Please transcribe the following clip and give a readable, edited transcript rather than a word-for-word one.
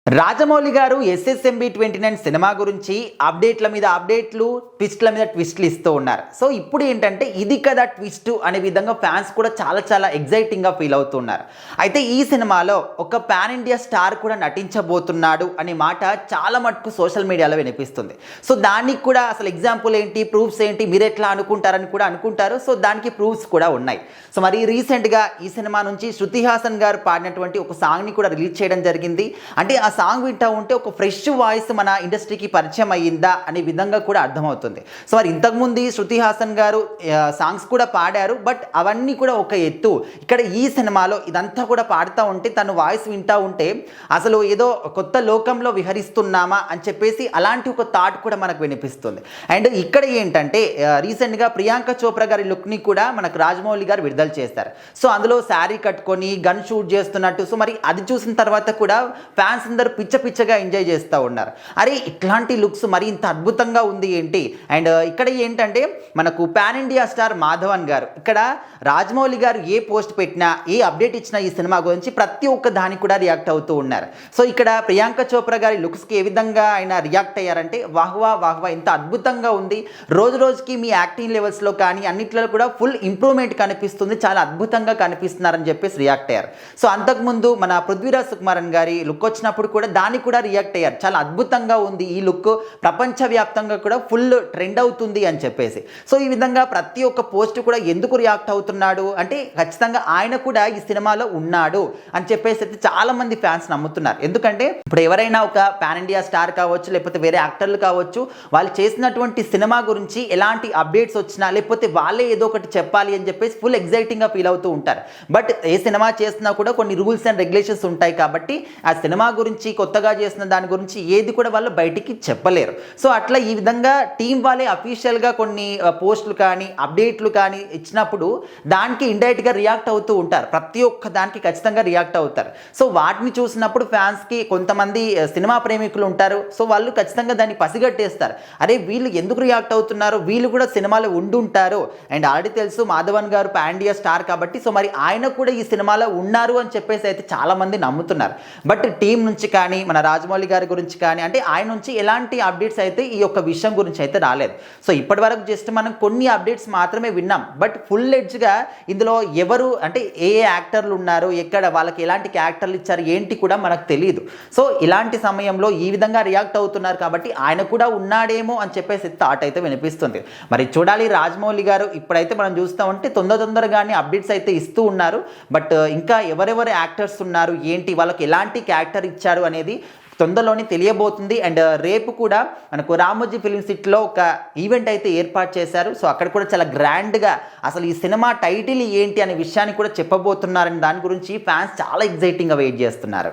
రాజమౌళి గారు SSMB 29 cinema గురించి అప్డేట్ల మీద అప్డేట్లు, ట్విస్ట్ల మీద ట్విస్ట్లు ఇస్తూ ఉన్నారు. సో ఇప్పుడు ఏంటంటే ఇది కదా ట్విస్ట్ అనే విధంగా ఫ్యాన్స్ కూడా చాలా ఎగ్జైటింగ్గా ఫీల్ అవుతున్నారు. అయితే ఈ సినిమాలో ఒక పాన్ ఇండియా స్టార్ కూడా నటించబోతున్నాడు అనే మాట చాలా మటుకు సోషల్ మీడియాలో వినిపిస్తుంది. సో దానికి కూడా అసలు ఎగ్జాంపుల్ ఏంటి, ప్రూఫ్స్ ఏంటి, మీరు ఎట్లా అనుకుంటారని కూడా అనుకుంటారు. సో దానికి ప్రూఫ్స్ కూడా ఉన్నాయి. సో మరి రీసెంట్గా ఈ సినిమా నుంచి శృతి హాసన్ గారు పాడినటువంటి ఒక సాంగ్ని కూడా రిలీజ్ చేయడం జరిగింది. అంటే ఆ సాంగ్ వింటూ ఉంటే ఒక ఫ్రెష్ వాయిస్ మన ఇండస్ట్రీకి పరిచయం అయ్యిందా అనే విధంగా కూడా అర్థమవుతుంది. సో మరి ఇంతకుముందు శృతి హాసన్ గారు సాంగ్స్ కూడా పాడారు, బట్ అవన్నీ కూడా ఒక ఎత్తు. ఇక్కడ ఈ సినిమాలో ఇదంతా కూడా పాడుతూ ఉంటే తను వాయిస్ వింటూ ఉంటే అసలు ఏదో కొత్త లోకంలో విహరిస్తున్నామా అని చెప్పేసి అలాంటి ఒక థాట్ కూడా మనకు వినిపిస్తుంది. అండ్ ఇక్కడ ఏంటంటే రీసెంట్గా ప్రియాంక చోప్రా గారి లుక్ని కూడా మనకు రాజమౌళి గారు విడుదల చేస్తారు. సో అందులో శారీ కట్టుకొని గన్ షూట్ చేస్తున్నట్టు. సో మరి అది చూసిన తర్వాత కూడా ఫ్యాన్స్ అందరూ పిచ్చగా ఎంజాయ్ చేస్తూ ఉన్నారు. అరే ఇట్లాంటి లుక్స్ మరి ఇంత అద్భుతంగా ఉంది ఏంటి. అండ్ ఇక్కడ ఏంటంటే మనకు పాన్ ఇండియా స్టార్ మాధవన్ గారు ఇక్కడ రాజమౌళి గారు ఏ పోస్ట్ పెట్టినా, ఏ అప్డేట్ ఇచ్చినా ఈ సినిమా గురించి ప్రతి ఒక్క దానికి కూడా రియాక్ట్ అవుతూ ఉన్నారు. సో ఇక్కడ ప్రియాంక చోప్రా గారి లుక్స్కి ఏ విధంగా ఆయన రియాక్ట్ అయ్యారంటే వాహ్వా ఇంత అద్భుతంగా ఉంది, రోజుకి మీ యాక్టింగ్ లెవెల్స్లో కానీ అన్నిట్లో కూడా ఫుల్ ఇంప్రూవ్మెంట్ కనిపిస్తుంది, చాలా అద్భుతంగా కనిపిస్తున్నారని చెప్పేసి రియాక్ట్ అయ్యారు. సో అంతకుముందు మన పృథ్వీరాజ్ సుకుమారన్ గారి లుక్ వచ్చినప్పుడు కూడా దానికి కూడా రియాక్ట్ అయ్యారు, చాలా అద్భుతంగా ఉంది, ఈ లుక్ ప్రపంచవ్యాప్తంగా కూడా ఫుల్ ట్రెండ్ అవుతుంది అని చెప్పేసి. సో ఈ విధంగా ప్రతి ఒక్క పోస్ట్ కూడా ఎందుకు రియాక్ట్ అవుతున్నాడు అంటే ఖచ్చితంగా ఆయన కూడా ఈ సినిమాలో ఉన్నాడు అని చెప్పేసి అయితే చాలా మంది ఫ్యాన్స్ నమ్ముతున్నారు. ఎందుకంటే ఇప్పుడు ఎవరైనా ఒక పాన్ ఇండియా స్టార్ కావచ్చు, లేకపోతే వేరే యాక్టర్లు కావచ్చు, వాళ్ళు చేసినటువంటి సినిమా గురించి ఎలాంటి అప్డేట్స్ వచ్చినా లేకపోతే వాళ్ళే ఏదో ఒకటి చెప్పాలి అని చెప్పేసి ఫుల్ ఎగ్జైటింగ్గా ఫీల్ అవుతూ ఉంటారు. బట్ ఏ సినిమా చేసినా కూడా కొన్ని రూల్స్ అండ్ రెగ్యులేషన్స్ ఉంటాయి కాబట్టి ఆ సినిమా గురించి కొత్తగా చేసిన దాని గురించి ఏది కూడా వాళ్ళు బయటికి చెప్పలేరు. సో అట్లా ఈ విధంగా టీం వాళ్ళే అఫీషియల్గా కొన్ని పోస్టులు కానీ అప్డేట్లు కానీ ఇచ్చినప్పుడు దానికి ఇండైరెక్ట్గా రియాక్ట్ అవుతూ ఉంటారు, ప్రతి ఒక్క దానికి ఖచ్చితంగా రియాక్ట్ అవుతారు. సో వాటిని చూసినప్పుడు ఫ్యాన్స్కి కొంతమంది సినిమా ప్రేమికులు ఉంటారు. సో వాళ్ళు ఖచ్చితంగా దాన్ని పసిగట్టేస్తారు, అరే వీళ్ళు ఎందుకు రియాక్ట్ అవుతున్నారు, వీళ్ళు కూడా సినిమాలో ఉండుంటారు. అండ్ ఆల్రెడీ తెలుసు మాధవన్ గారు పాన్ ఇండియా స్టార్ కాబట్టి సో మరి ఆయన కూడా ఈ సినిమాలో ఉన్నారు అని చెప్పేసి అయితే చాలామంది నమ్ముతున్నారు. బట్ టీం నుంచి కానీ మన రాజమౌళి గారి గురించి కానీ అంటే ఆయన నుంచి ఎలాంటి అప్డేట్స్ అయితే ఈ యొక్క విషయం గురించి అయితే రాలేదు. సో ఇప్పటి వరకు జస్ట్ మనం కొన్ని అప్డేట్స్ మాత్రమే విన్నాం. బట్ ఫుల్ ఎడ్జ్గా ఇందులో ఎవరు అంటే ఏ యాక్టర్లు ఉన్నారు, ఎక్కడ వాళ్ళకి ఎలాంటి క్యారెక్టర్లు ఇచ్చారు ఏంటి కూడా మనకు తెలియదు. సో ఇలాంటి సమయంలో ఈ విధంగా రియాక్ట్ అవుతున్నారు కాబట్టి ఆయన కూడా ఉన్నాడేమో అని చెప్పేసి థాట్ అయితే వినిపిస్తుంది. మరి చూడాలి రాజమౌళి గారు ఇప్పుడైతే మనం చూస్తామంటే తొందరగానే అప్డేట్స్ అయితే ఇస్తూ ఉన్నారు. బట్ ఇంకా ఎవరెవరు యాక్టర్స్ ఉన్నారు ఏంటి, వాళ్ళకి ఎలాంటి క్యారెక్టర్ ఇచ్చారు అనేది తొందరలోనే తెలియబోతుంది. అండ్ రేపు కూడా మనకు రామోజీ ఫిల్మ్ సిటీలో ఒక ఈవెంట్ అయితే ఏర్పాటు చేశారు. సో అక్కడ కూడా చాలా గ్రాండ్గా అసలు ఈ సినిమా టైటిల్ ఏంటి అనే విషయాన్ని కూడా చెప్పబోతున్నారని దాని గురించి ఫ్యాన్స్ చాలా ఎగ్జైటింగ్గా వెయిట్ చేస్తున్నారు.